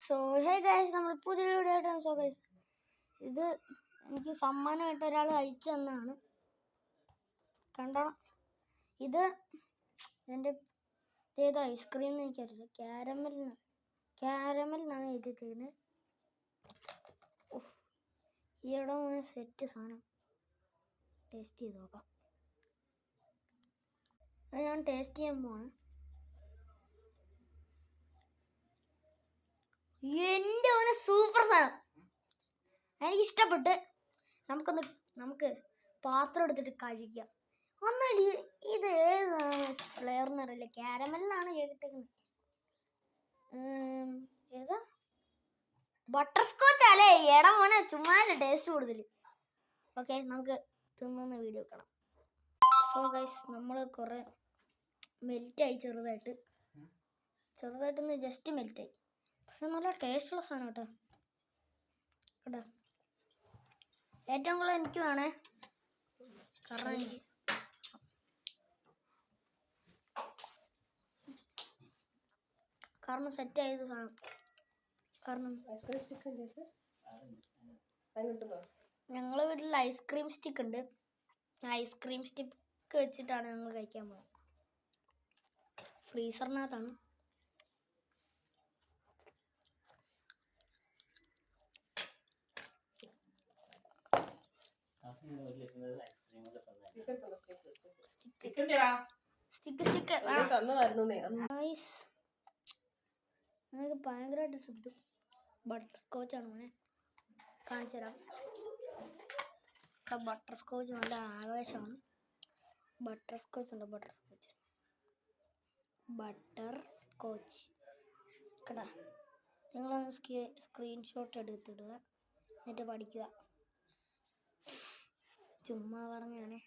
So hey guys, നമ്മൾ പുതിയൊരു video ആയിട്ടാണ്. സോ ഗൈസ്, ഇത് എനിക്ക് സമ്മാനമായിട്ട് ഒരാൾ അയച്ചു തന്നതാണ്. കണ്ടോ, ഇത് എൻ്റെ ഏത് ഐസ്ക്രീം എന്ന് എനിക്കറിയില്ല. ക്യാരമൽ എന്നാണ് എഴുതിയിരിക്കുന്നത്. ഈയിടെ മോനെ സെറ്റ് സാധനം. ടേസ്റ്റ് ചെയ്ത് നോക്കാം. ഞാൻ ടേസ്റ്റ് ചെയ്യാൻ പോവാണ്. എൻ്റെ മോനെ സൂപ്പർ സാധനം, എനിക്കിഷ്ടപ്പെട്ട്. നമുക്ക് പാത്രം എടുത്തിട്ട് കഴിക്കാം. ഒന്നടി, ഇത് ഏതാണ് ഫ്ലേവർ എന്നറിയില്ല. ക്യാരമൽ എന്നാണ് കേട്ടിരിക്കുന്നത്. ഏതാ? ബട്ടർ സ്കോച്ച് അല്ലേ? എടാ മോനെ, ചുമ്മാ ടേസ്റ്റ് കൂടുതൽ. ഓക്കെ, നമുക്ക് തിന്നുന്ന വീഡിയോ കാണാം. സോ ഗൈസ്, നമ്മൾ കുറേ മെൽറ്റായി, ചെറുതായിട്ടൊന്ന് ജസ്റ്റ് മെൽറ്റായി. പക്ഷെ നല്ല ടേസ്റ്റുള്ള സാധനം കേട്ടോ. ഏറ്റവും കൂടുതൽ എനിക്ക് വേണേ, കാരണം സെറ്റായത് സാധനം. കാരണം ഞങ്ങളെ വീട്ടിൽ ഐസ്ക്രീം സ്റ്റിക്ക് ഉണ്ട്. ഐസ്ക്രീം സ്റ്റിക്ക് വെച്ചിട്ടാണ് ഞങ്ങൾ കഴിക്കാൻ പോകുന്നത്. ഫ്രീസറിനകത്താണ്. ഞങ്ങൾക്ക് ഭയങ്കരമായിട്ട് ഇഷ്ടപ്പെട്ടു. ബട്ടർ സ്കോച്ചാണ് മോനെ, കാണിച്ചു തരാം. ബട്ടർ സ്കോച്ച് നല്ല ആവേശമാണ്. ബട്ടർ സ്കോച്ച് കേട്ടാ. നിങ്ങളൊന്ന് സ്ക്രീൻഷോട്ട് എടുത്തിടുക, എന്നിട്ട് പഠിക്കുക. ചുമ്മാ പറഞ്ഞാണേ.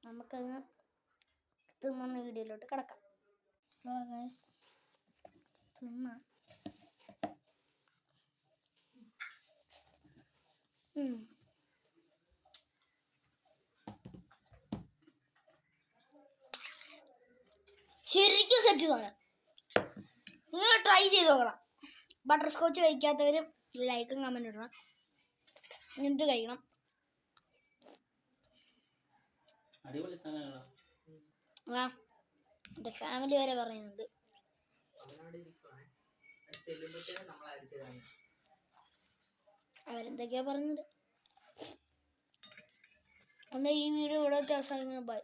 നമുക്കങ്ങ് തിന്നുന്ന വീഡിയോയിലോട്ട് കിടക്കാം. സോ ഗൈസ്, തിന്നാം. ശരിക്കും സെറ്റ് തോന്നാം. നിങ്ങൾ ട്രൈ ചെയ്ത് നോക്കണം. ബട്ടർ സ്കോച്ച് കഴിക്കാത്തവർ ലൈക്കും കമൻറ്റും ഇടണം, എന്നിട്ട് കഴിക്കണം. എൻ്റെ ഫാമിലി വരെ പറയുന്നുണ്ട്. അവരെന്തൊക്കെയാ പറയുന്നത്. എന്നാൽ ഈ വീഡിയോ ഇവിടെ അവസാനിക്കുന്നു. ബൈ.